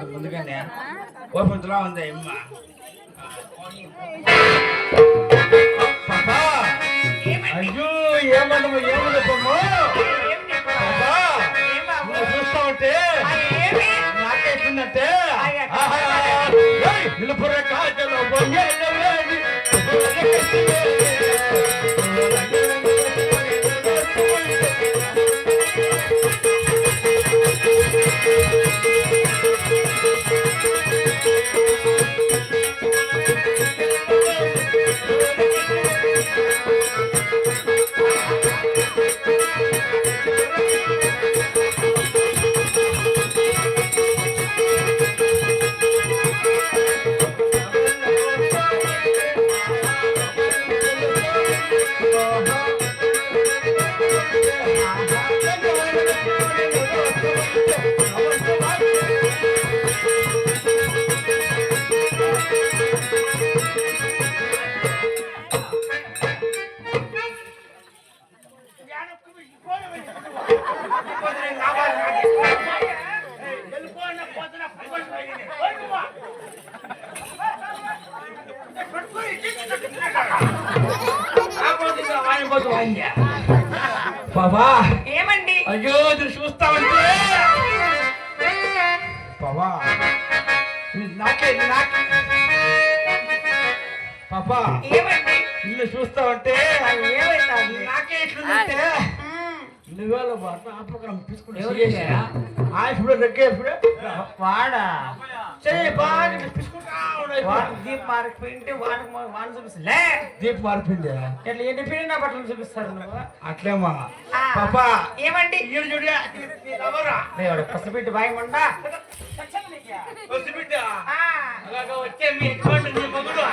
ముందుగానే ఓపెన్లా ఉంది అమ్మ అయ్యో ఏమన్నా ఏమన్నా చూస్తా ఉంటే నాకేస్తుందంటే నిలుపురే కాజలో బాబా ఏమండి? అయ్యో చూస్తామంటే బాబా నాకే పాపా ఏమండి? నిన్ను చూస్తావంటే ఏమైనా నాకే ఎట్లుందంటే నువ్వేళ ఆపకరం తీసుకుంటే ఇప్పుడు దగ్గర ఇప్పుడు వాడా దీప్ మారిపోయింటే వాడిని చూపిస్తలే దీప్ మారిపోయింది ఎట్లా ఎన్ని పిండి బట్టలు చూపిస్తారు నువ్వు అట్లేమా పాపా ఏమండి? పసిబిడ్డ బాయమండా వచ్చే మీ మగుడు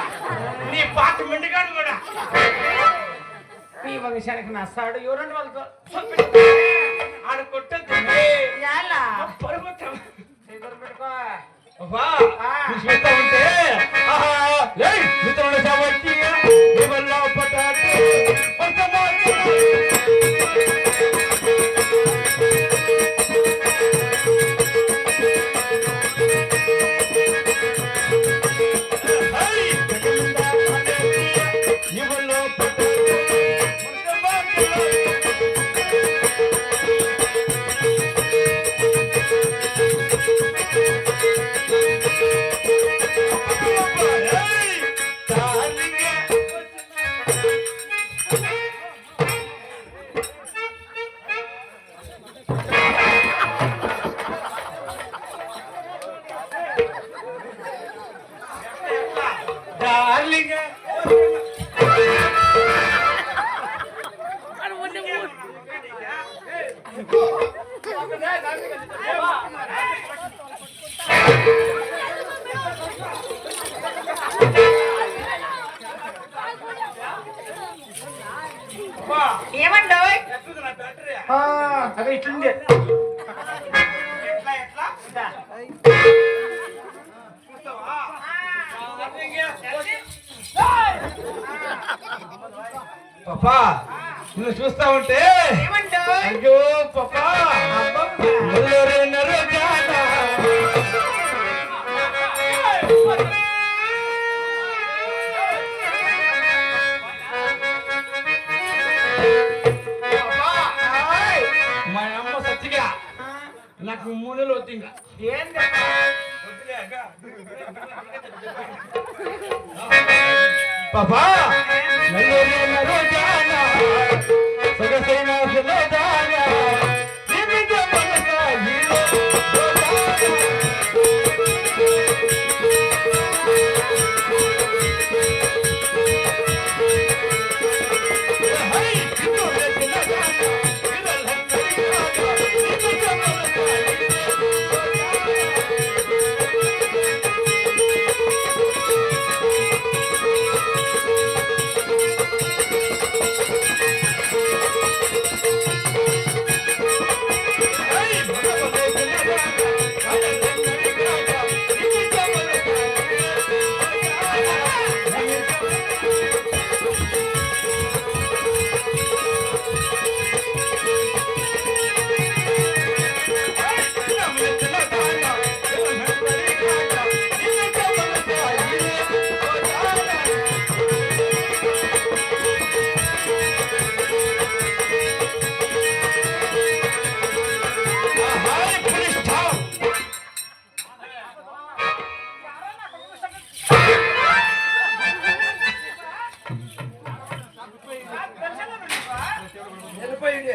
నీ పాత మెండుగాడు కూడా ఈ వంశానికి నస్తాడు ఎవరండి వాళ్ళతో ఆడ కొట్టద్దు పెట్టుకో చూస్తా ఉంటే మిత్రుడు కాబట్టి పటాటు ఏమండో అదే ఇట్లుంది పాపా నువ్వు చూస్తా ఉంటే అయ్యో పాపా మా అమ్మ సత్తిగా నాకు 3 నెలలు వద్దు ఇంకా పాపా సగసైనా వెళ్ళిపోయింది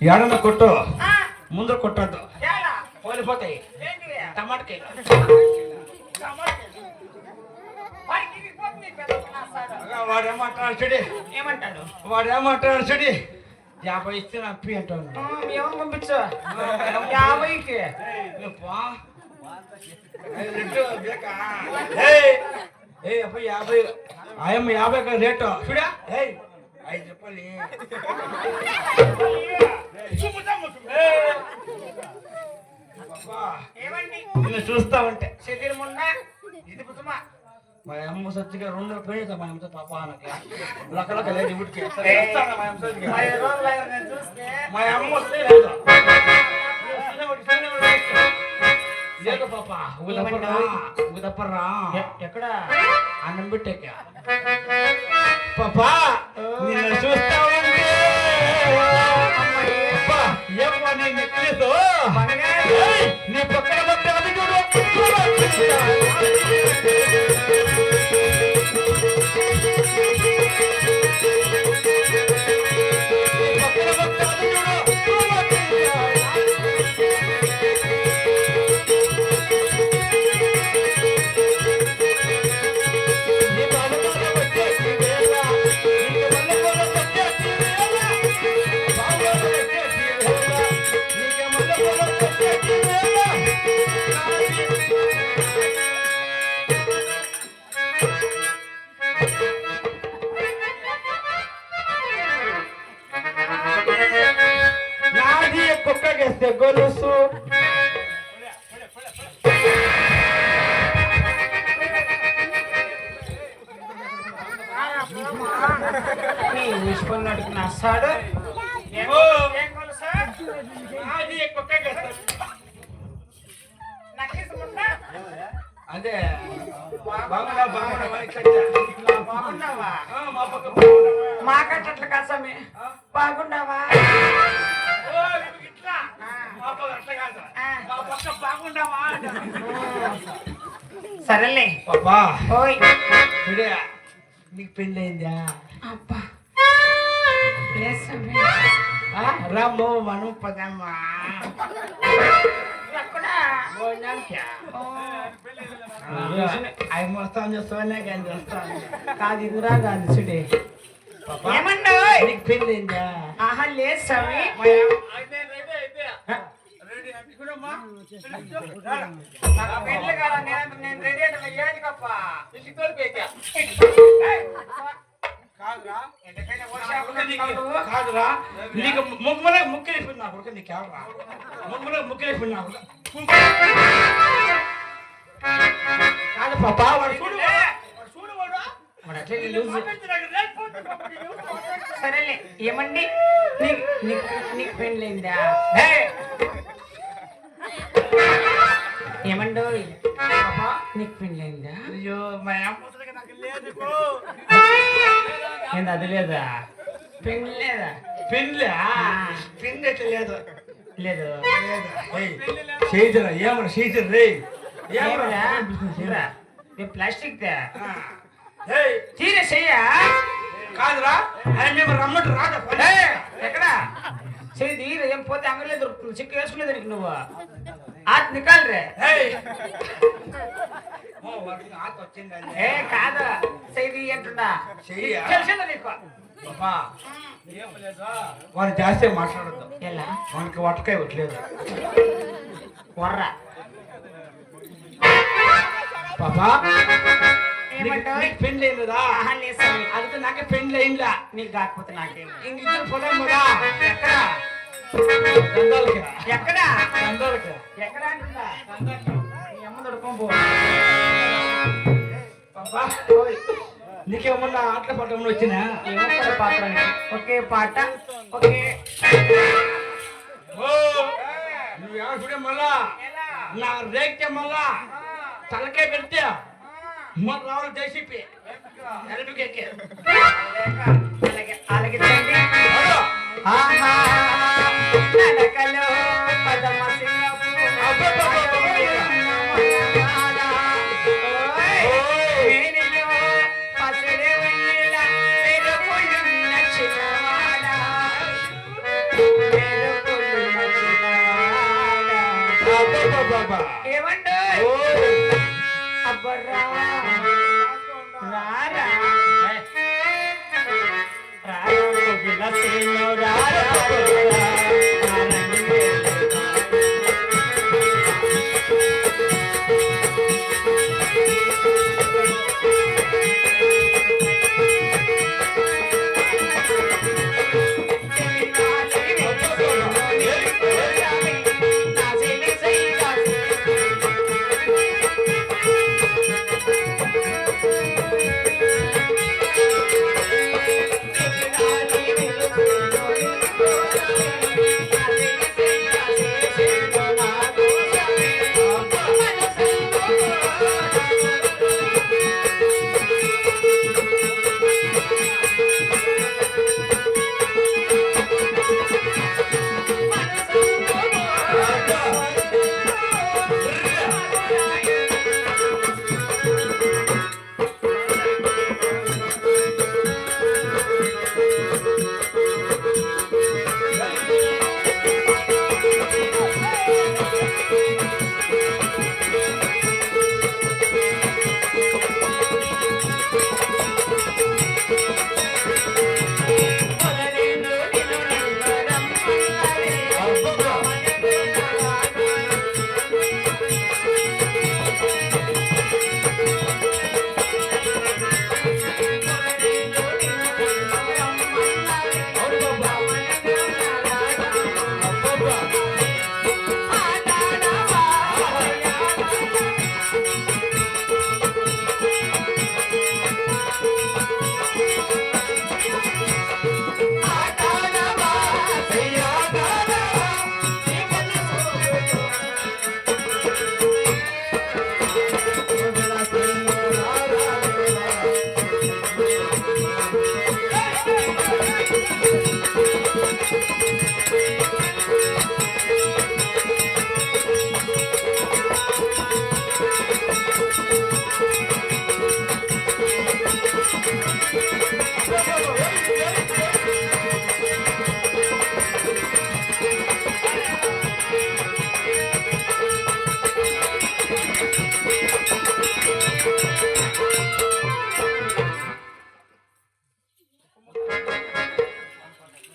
ఎడమ కొట్టు ముందు కొట్టద్దు పోలిపోతాయి టమాటకాయలు వాడేమంటాడు చెడి ఏమంటాడు వాడేమంటాడు చెడి 50 ఇస్తే అప్పి అంటాను ఏమో పంపించు 50కి అప్పుడు 50 ఆయమ్మ 50 రేటు చూడా 5 రూపాయలు ఏమండి నిన్ను చూస్తా ఉంటే శరీరం ఉన్నా ఇది పుసుమా మా అమ్మ సత్తిగా 2 రూపాయలు మా అమ్మతో పాప అనక లక్కలక్క లేదు ఇప్పటికి మా అమ్మ వస్తే లేదు లేదు పాప ఊదప్పరా ఎక్కడ అన్నం పెట్టాక పాపా నిన్ను చూస్తా ఉంటే ఏమో నీ నెక్లెస్ నీ పక్కన పట్టే అది నాది కుక్కగేస్తే గొలుసు ఊసుకున్నాడు నస్తాడు అదే బాగున్నావా మాకట్ల కసమే బాగున్నావా సరేలే పాపా ఓయ్ చూడే నీకు పెళ్ళి అయిందా అబ్బా రామ్మో మనం పదమ్మా అవి మొత్తం చూస్తానే కానీ చూస్తాను కాదు ఇదిరా కాదు చూడే పాపా ఏమన్నా నీకు పెళ్ళి అయిందా ఆహా లేదు స్వామి పెళ్ళి కదా నేను రెడీ అంటే ఏది కప్ప కాదురా నీకు ముగ్గురే ముక్కలేపోయింది నా కొడుకు నీకు ఎవరా ముగ్గురే ముక్కలేపోయింది నా కొడుకు కాదు పాపా వాడు చూడు వాడు అట్లే లూజ్ సరేలే ఏమండి నీకు పెళ్ళైందా ఏమండో పాపా నీకు పెళ్ళైందా అయ్యో మా అమ్మ నాకు లేదు ఏంది అది లేదా పెళ్ళి లేదా పెళ్ళా పెళ్ళి అయితే లేదు లేదు చేయిరా ఏమన్నా చేయిరా రే ఏమరా ప్లాస్టిక్ ఏయ్ తీరే చెయ్యా కాదురా అది మేము రమ్మంటే రాదా ఎక్కడ చెయ్యి తీరే ఏం పోతే అంగలేదు దొరుకుతుంది చిక్కు వేసుకునే దొరికి నువ్వు ఆత్ నికాల్ రే ఏ కాదు చెయ్యి అంటున్నా చెయ్యా? తెలిసిందా నీకు పాపా వాడు జాస్తి మాట్లాడద్దు ఎలా వానికి వటకాయ ఇవ్వట్లేదు వర్ర పాపా ఏమంటావు? నీకు పెళ్ళి అయిందా ఆహా, లేదు స్వామి. அதுக்கு నాకే పెళ్ళి అయిందా నీకు కాకపోతే నాకేం ఇంక ఇద్దరు పొలం కదా ఎక్కడ దండాలకి ఎక్కడ దండాలకి ఎక్కడ అంటుందా నీ అమ్మ దొడుకోబో పాపా నీకేమన్నా ఆటల పట్టణంలో వచ్చినా ఏమో పాత్ర ఒకే పాట ఒకే ఓ నువ్వు ఎవరు చూడే మళ్ళా నా రేక్తే మళ్ళా తలకే పెడితే మరి రావాలి జేసీపీ ఎలక్ట్రిక్ అలాగే ఆహా నడకలో పదమ సింగపు అబ్బబ్బబ్బబ్బా. ఏమండు ఓ. అబ్బర్రా రారా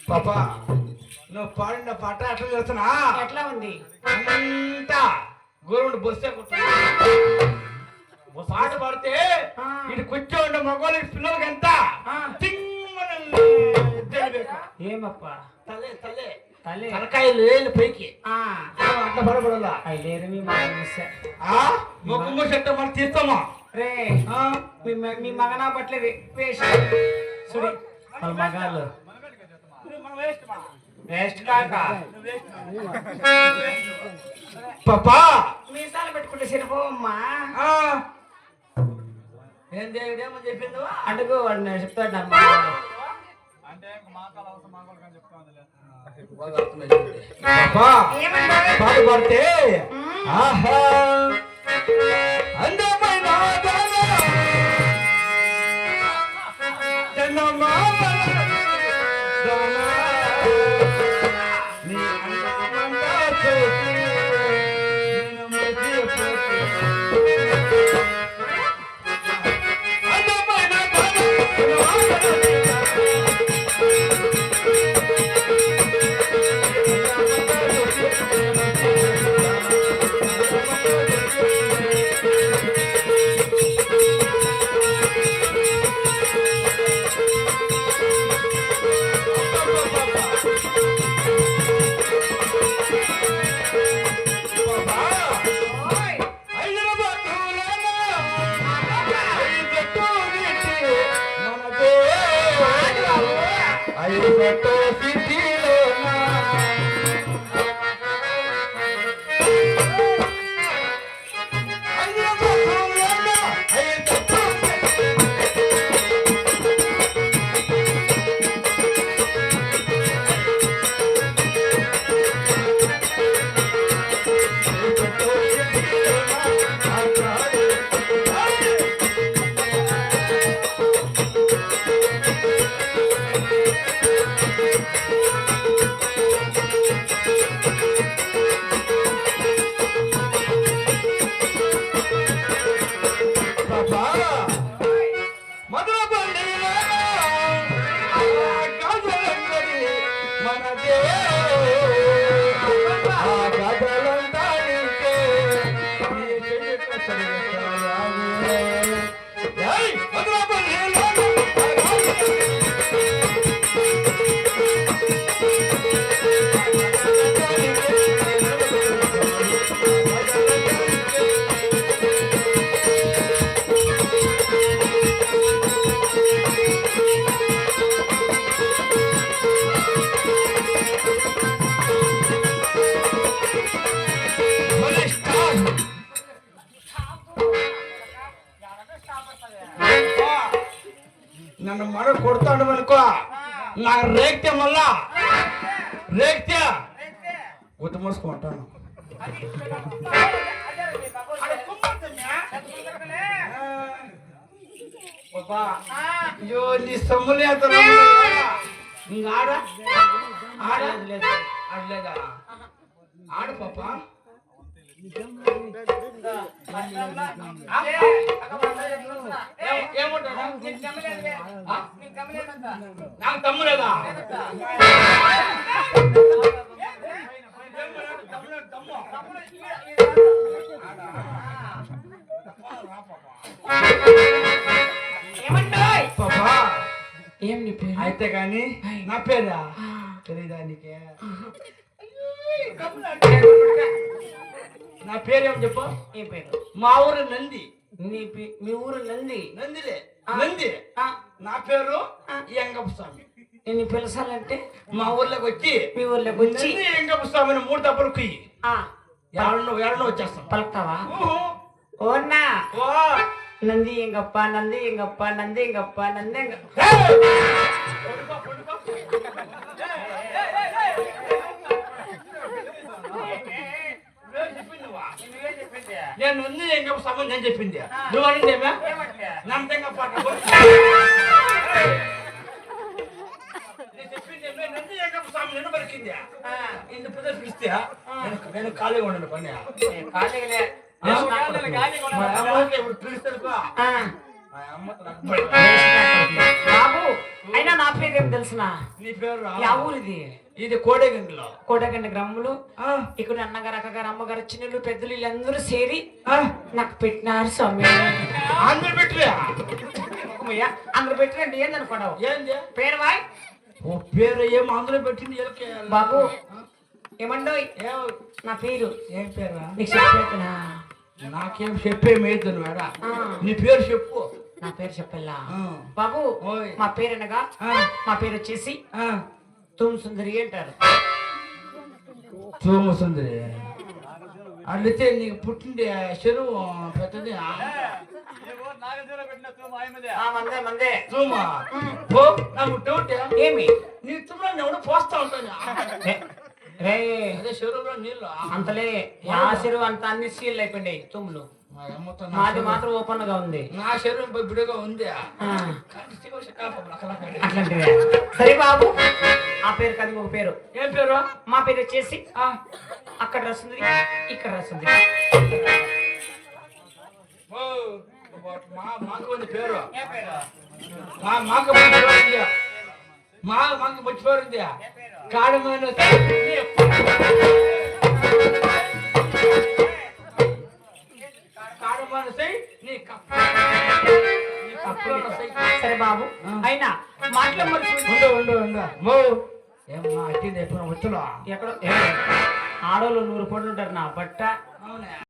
పాపా నువ్వు పాడిన పాట అట్లా చేస్తున్నా ఎట్లా ఉంది అంతా గోరుండు బొస్తే పాట పాడితే ఇటు కూర్చోండి మగవాళ్ళ పిల్లలకి ఎంత ఏమప్ప తలే తలే తల్లి తలకాయలు వేలు పైకి అంత పడబడలా లేదు మీ మగ మొక్కు మూసంటే మనం తీస్తామా రే మీ మగనా పట్ల వేస్ట్ చూడు వాళ్ళ మగాళ్ళు వేస్ట్ కాక పాపా మీసాలు పెట్టుకుంటే సరిపోవమ్మా ఏం దేవుడేమని చెప్పింది అడుగు వాడు నేను చెప్తాడమ్మా పాట పాడితే ఆహా అందమైన నన్ను మరో కొడతాడు అనుకో నాకు రేగితే మళ్ళా రేగితే ఉత్త మూసుకుంటాను అయ్యో నీ సొమ్ములే ఆడ ఆడలేదా ఆడ పాప ఏమంటారా నాకు తమ్ములేదా పాపా ఏం నీ పేరు అయితే కానీ నా పేరా తెలీదా నీకే నా పేరేం చెప్పు ఏ పేరు మా ఊరు నంది మీ ఊరు నంది నందిలే నంది నా పేరు ఎంగప్ప స్వామి నేను పిలసాలంటే మా ఊర్లోకి వచ్చి మీ ఊర్లోకి వచ్చి ఎంగప్ప స్వామిని 3 దెబ్బలు కుయ్యి ఏడనో వచ్చేస్తాం పలుకుతావా ఓన్నా ఓ నంది ఎంగప్ప నంది ఎంగప్ప నంది ఎంగప్ప నంది ఎంగప్ప నేను ఉంది ఎంగప్ప స్వామి నేను చెప్పింది నువ్వు అనిందేమే నందంగా పాట నంది ఎంగప్ప స్వామి నిన్ను పలికింది ఇంత ప్రదర్శిస్తే నేను ఖాళీగా ఉండను పని ఖాళీగా ఇప్పుడు పిలుస్తారు బాబు అయినా నా పేరు ఏం తెలుసునా నీ పేరు యా ఊరిది ఇది కోడెగండిలో కోటగండి గ్రాములు ఇక్కడ అన్నగారు అక్కగారు అమ్మగారు చిన్నలు పెద్దలు వీళ్ళందరూ చేరి నాకు పెట్టినారు స్వామి అందరు పెట్టలే అందరు పెట్టినండి ఏందనుకోవడం ఏంది పేరు వాయ్ ఓ పేరు ఏమో అందులో పెట్టింది బాబు ఏమండో నా పేరు ఏం పేరా నీకు చెప్పేనా నాకేం చెప్పే మేద్దు మేడ నీ పేరు చెప్పు నా పేరు చెప్పల్లా బాబు మా పేరు అనగా మా పేరు వచ్చేసి తుమ్ సుందరి అంటారు తూము సుందరి అడిగితే నీకు పుట్టింది చెరువు పెద్దది మందే మందే తూమా ఓ నాకు డౌట్ ఏమి నీ తుమ్మ ఎవడు పోస్తా ఉంటాను రే అదే చెరువులో నీళ్ళు అంతలే ఆ చెరువు అంత అన్ని సీల్ అయిపోయినాయి తుమ్ములు మాది మాత్రం ఓపెన్ గా ఉంది నా చెరువు బిడుగా ఉంది అట్లాంటివే సరే బాబు ఆ పేరు కది ఒక పేరు ఏం పేరు మా పేరు వచ్చేసి అక్కడ రాస్తుంది ఇక్కడ రాస్తుంది మాకు ఉంది పేరు మాకు మాకు మంచి పేరు ఉంది కాడమైన సరే బాబు అయినా మాటలు ఉండు ఏమన్నా అట్టింది ఎప్పుడు వచ్చులో ఎక్కడ ఆడోళ్ళు 100 పడులు ఉంటారు నా బట్ట అవునా